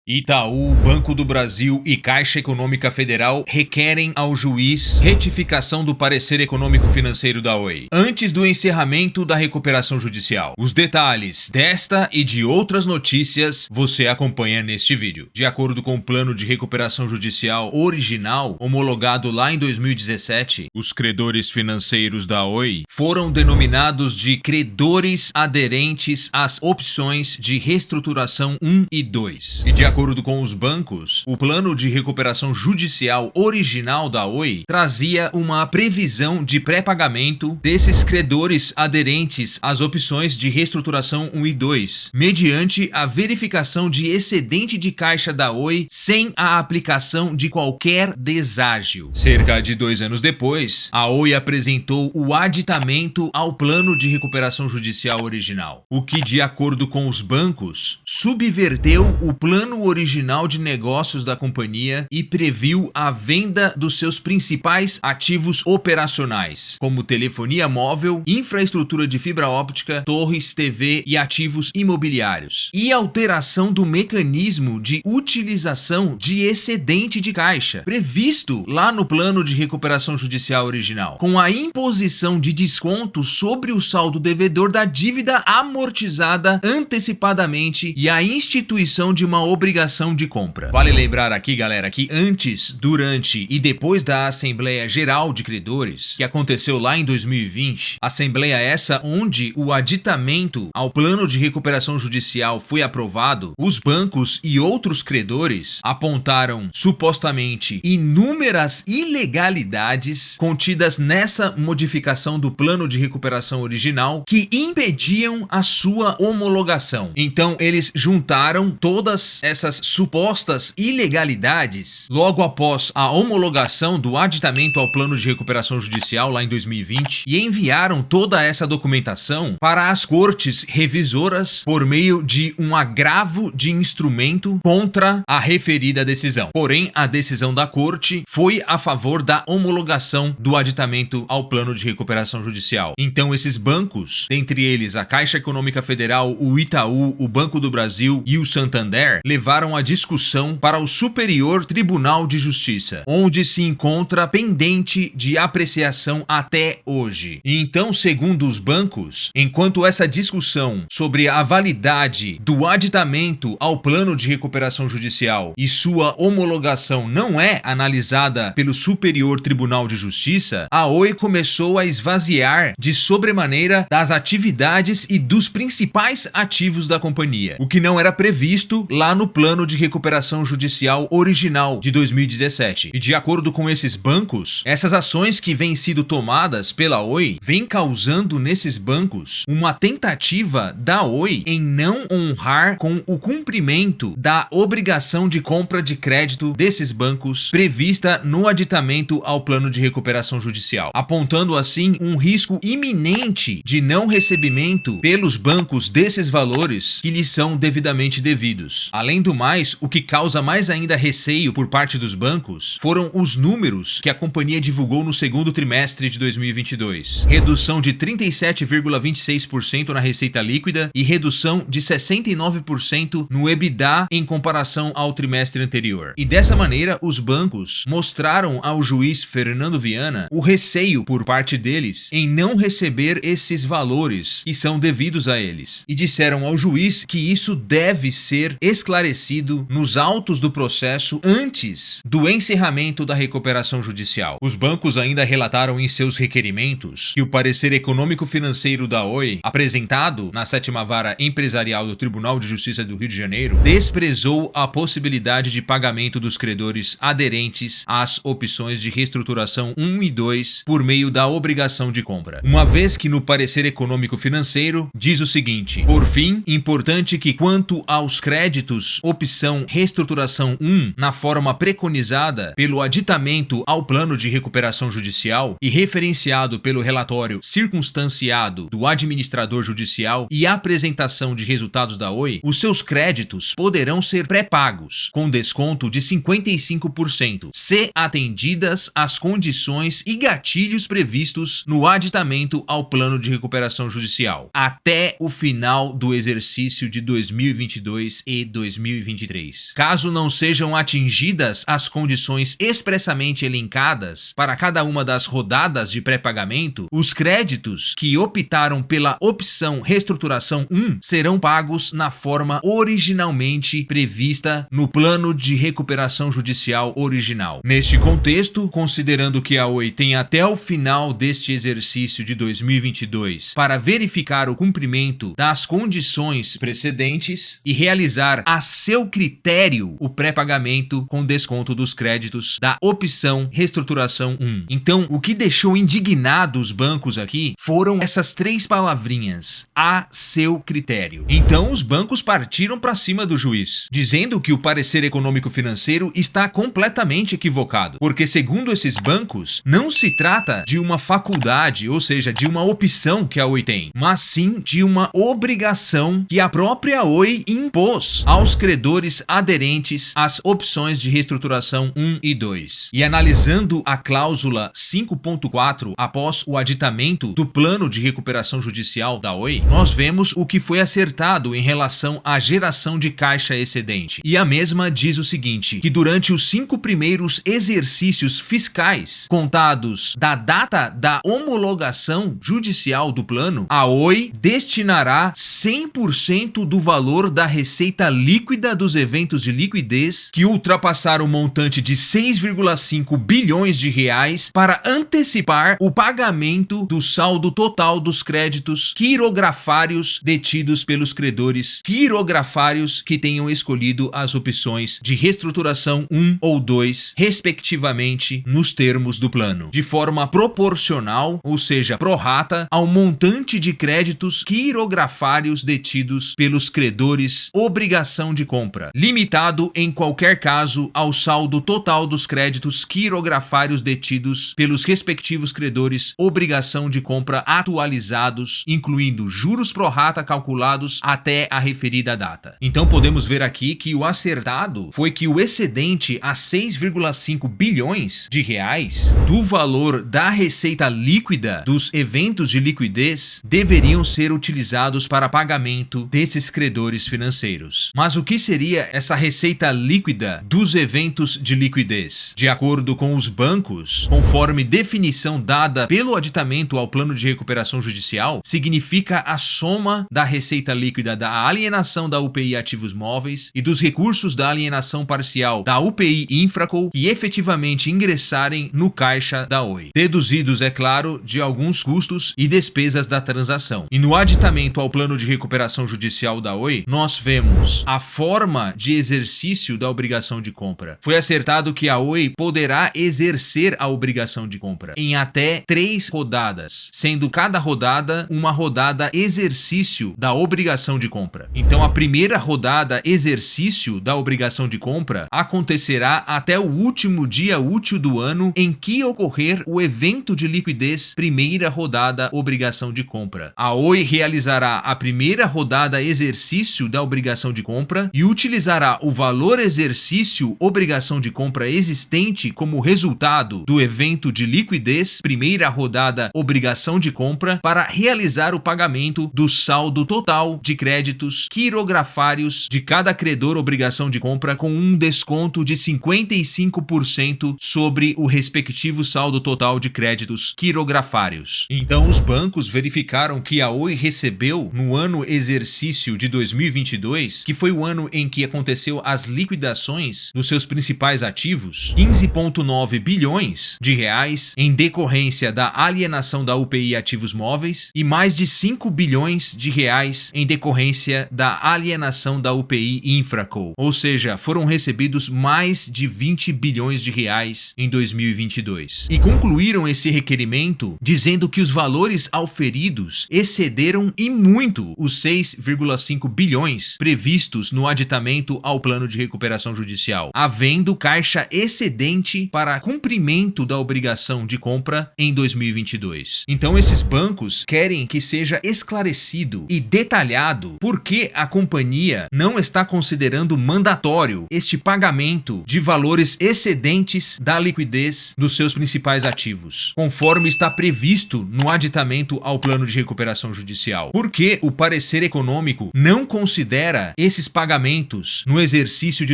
Itaú, Banco do Brasil e Caixa Econômica Federal requerem ao juiz retificação do parecer econômico-financeiro da Oi, antes do encerramento da recuperação judicial. Os detalhes desta e de outras notícias você acompanha neste vídeo. De acordo com o plano de recuperação judicial original, homologado lá em 2017, os credores financeiros da Oi foram denominados de credores aderentes às opções de reestruturação 1 e 2. E de acordo com os bancos, o plano de recuperação judicial original da Oi trazia uma previsão de pré-pagamento desses credores aderentes às opções de reestruturação 1 e 2, mediante a verificação de excedente de caixa da Oi sem a aplicação de qualquer deságio. Cerca de 2 anos depois, a Oi apresentou o aditamento ao plano de recuperação judicial original, o que, de acordo com os bancos, subverteu o plano original de negócios da companhia e previu a venda dos seus principais ativos operacionais, como telefonia móvel, infraestrutura de fibra óptica, torres, TV e ativos imobiliários, e alteração do mecanismo de utilização de excedente de caixa, previsto lá no plano de recuperação judicial original, com a imposição de desconto sobre o saldo devedor da dívida amortizada antecipadamente e a instituição de uma obrigação de compra. Vale lembrar aqui, galera, que antes, durante e depois da Assembleia Geral de Credores, que aconteceu lá em 2020, assembleia essa onde o aditamento ao plano de recuperação judicial foi aprovado, os bancos e outros credores apontaram supostamente inúmeras ilegalidades contidas nessa modificação do plano de recuperação original que impediam a sua homologação. Então, eles juntaram todas essas supostas ilegalidades logo após a homologação do aditamento ao plano de recuperação judicial lá em 2020 e enviaram toda essa documentação para as cortes revisoras por meio de um agravo de instrumento contra a referida decisão. Porém, a decisão da corte foi a favor da homologação do aditamento ao plano de recuperação judicial. Então, esses bancos, dentre eles a Caixa Econômica Federal, o Itaú, o Banco do Brasil e o Santander, levaram a discussão para o Superior Tribunal de Justiça, onde se encontra pendente de apreciação até hoje. E então, segundo os bancos, enquanto essa discussão sobre a validade do aditamento ao plano de recuperação judicial e sua homologação não é analisada pelo Superior Tribunal de Justiça, a Oi começou a esvaziar de sobremaneira das atividades e dos principais ativos da companhia, o que não era previsto lá no plano de recuperação judicial original de 2017. E de acordo com esses bancos, essas ações que vêm sido tomadas pela Oi vêm causando nesses bancos uma tentativa da Oi em não honrar com o cumprimento da obrigação de compra de crédito desses bancos prevista no aditamento ao plano de recuperação judicial, apontando assim um risco iminente de não recebimento pelos bancos desses valores que lhes são devidamente devidos. Além do mais, o que causa mais ainda receio por parte dos bancos foram os números que a companhia divulgou no segundo trimestre de 2022. Redução de 37,26% na receita líquida e redução de 69% no EBITDA em comparação ao trimestre anterior. E dessa maneira, os bancos mostraram ao juiz Fernando Viana o receio por parte deles em não receber esses valores que são devidos a eles. E disseram ao juiz que isso deve ser esclarecido nos autos do processo antes do encerramento da recuperação judicial. Os bancos ainda relataram em seus requerimentos que o parecer econômico-financeiro da Oi, apresentado na 7ª Vara Empresarial do Tribunal de Justiça do Rio de Janeiro, desprezou a possibilidade de pagamento dos credores aderentes às opções de reestruturação 1 e 2 por meio da obrigação de compra. Uma vez que no parecer econômico-financeiro diz o seguinte: por fim, importante que quanto aos créditos opção reestruturação 1 na forma preconizada pelo aditamento ao plano de recuperação judicial e referenciado pelo relatório circunstanciado do administrador judicial e apresentação de resultados da Oi, os seus créditos poderão ser pré-pagos com desconto de 55%, se atendidas as condições e gatilhos previstos no aditamento ao plano de recuperação judicial, até o final do exercício de 2022 e 2023. 2023. Caso não sejam atingidas as condições expressamente elencadas para cada uma das rodadas de pré-pagamento, os créditos que optaram pela opção Reestruturação 1 serão pagos na forma originalmente prevista no plano de recuperação judicial original. Neste contexto, considerando que a Oi tem até o final deste exercício de 2022 para verificar o cumprimento das condições precedentes e realizar a seu critério o pré-pagamento com desconto dos créditos da opção Reestruturação 1. Então, o que deixou indignado os bancos aqui foram essas 3 palavrinhas: a seu critério. Então, os bancos partiram para cima do juiz, dizendo que o parecer econômico financeiro está completamente equivocado, porque segundo esses bancos, não se trata de uma faculdade, ou seja, de uma opção que a Oi tem, mas sim de uma obrigação que a própria Oi impôs aos credores aderentes às opções de reestruturação 1 e 2. E analisando a cláusula 5.4 após o aditamento do plano de recuperação judicial da Oi, nós vemos o que foi acertado em relação à geração de caixa excedente. E a mesma diz o seguinte, que durante os 5 primeiros exercícios fiscais contados da data da homologação judicial do plano, a Oi destinará 100% do valor da receita líquida dos eventos de liquidez que ultrapassaram o montante de 6,5 bilhões de reais para antecipar o pagamento do saldo total dos créditos quirografários detidos pelos credores quirografários que tenham escolhido as opções de reestruturação 1 ou 2, respectivamente, nos termos do plano, de forma proporcional, ou seja, prorata, ao montante de créditos quirografários detidos pelos credores obrigação de compra, limitado em qualquer caso ao saldo total dos créditos quirografários detidos pelos respectivos credores obrigação de compra atualizados, incluindo juros prorata calculados até a referida data. Então podemos ver aqui que o acertado foi que o excedente a 6,5 bilhões de reais do valor da receita líquida dos eventos de liquidez deveriam ser utilizados para pagamento desses credores financeiros. Mas o que seria essa receita líquida dos eventos de liquidez? De acordo com os bancos, conforme definição dada pelo aditamento ao plano de recuperação judicial, significa a soma da receita líquida da alienação da UPI ativos móveis e dos recursos da alienação parcial da UPI Infraco que efetivamente ingressarem no caixa da Oi, deduzidos, é claro, de alguns custos e despesas da transação. E no aditamento ao plano de recuperação judicial da Oi, nós vemos a forma de exercício da obrigação de compra. Foi acertado que a Oi poderá exercer a obrigação de compra em até 3 rodadas, sendo cada rodada uma rodada exercício da obrigação de compra. Então a primeira rodada exercício da obrigação de compra acontecerá até o último dia útil do ano em que ocorrer o evento de liquidez primeira rodada obrigação de compra. A Oi realizará a primeira rodada exercício da obrigação de compra e utilizará o valor exercício obrigação de compra existente como resultado do evento de liquidez primeira rodada obrigação de compra para realizar o pagamento do saldo total de créditos quirografários de cada credor obrigação de compra com um desconto de 55% sobre o respectivo saldo total de créditos quirografários. Então os bancos verificaram que a Oi recebeu no ano exercício de 2022, que foi o ano em que aconteceu as liquidações dos seus principais ativos, 15,9 bilhões de reais em decorrência da alienação da UPI ativos móveis e mais de 5 bilhões de reais em decorrência da alienação da UPI Infraco, ou seja, foram recebidos mais de 20 bilhões de reais em 2022. E concluíram esse requerimento dizendo que os valores auferidos excederam e muito os 6,5 bilhões previstos no aditamento ao plano de recuperação judicial, havendo caixa excedente para cumprimento da obrigação de compra em 2022. Então esses bancos querem que seja esclarecido e detalhado por que a companhia não está considerando mandatório este pagamento de valores excedentes da liquidez dos seus principais ativos, conforme está previsto no aditamento ao plano de recuperação judicial. Por que o parecer econômico não considera esses pagamentos pagamentos no exercício de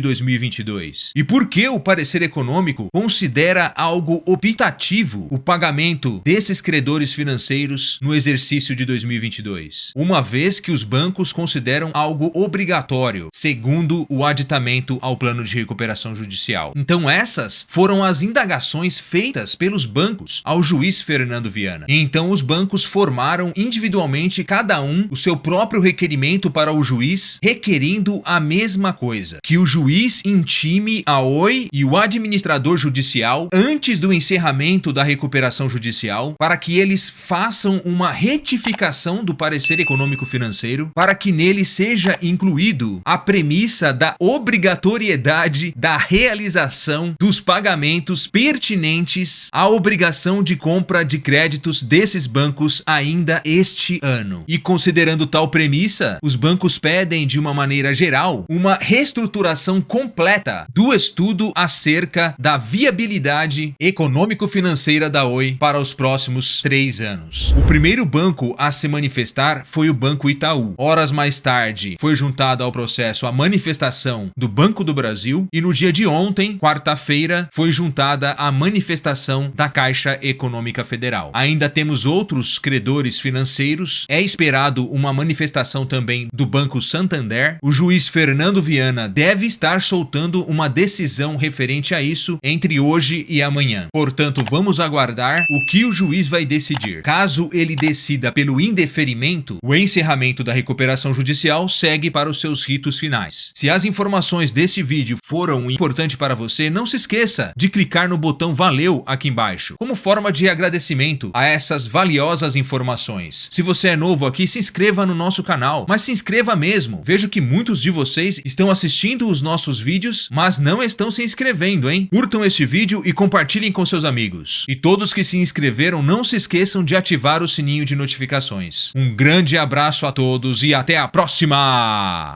2022? E por que o parecer econômico considera algo optativo o pagamento desses credores financeiros no exercício de 2022? Uma vez que os bancos consideram algo obrigatório, segundo o aditamento ao plano de recuperação judicial. Então essas foram as indagações feitas pelos bancos ao juiz Fernando Viana. E então os bancos formaram individualmente cada um o seu próprio requerimento para o juiz, requerindo a mesma coisa: que o juiz intime a Oi e o administrador judicial antes do encerramento da recuperação judicial para que eles façam uma retificação do parecer econômico financeiro, para que nele seja incluído a premissa da obrigatoriedade da realização dos pagamentos pertinentes à obrigação de compra de créditos desses bancos ainda este ano. E considerando tal premissa, os bancos pedem de uma maneira geral uma reestruturação completa do estudo acerca da viabilidade econômico-financeira da Oi para os próximos 3 anos. O primeiro banco a se manifestar foi o Banco Itaú. Horas mais tarde, foi juntada ao processo a manifestação do Banco do Brasil e no dia de ontem, quarta-feira, foi juntada a manifestação da Caixa Econômica Federal. Ainda temos outros credores financeiros. É esperado uma manifestação também do Banco Santander. O juiz Fernando Viana deve estar soltando uma decisão referente a isso entre hoje e amanhã. Portanto, vamos aguardar o que o juiz vai decidir. Caso ele decida pelo indeferimento, o encerramento da recuperação judicial segue para os seus ritos finais. Se as informações desse vídeo foram importantes para você, não se esqueça de clicar no botão valeu aqui embaixo, como forma de agradecimento a essas valiosas informações. Se você é novo aqui, se inscreva no nosso canal, mas se inscreva mesmo. Vejo que muitos de vocês estão assistindo os nossos vídeos, mas não estão se inscrevendo, hein? Curtam este vídeo e compartilhem com seus amigos. E todos que se inscreveram, não se esqueçam de ativar o sininho de notificações. Um grande abraço a todos e até a próxima!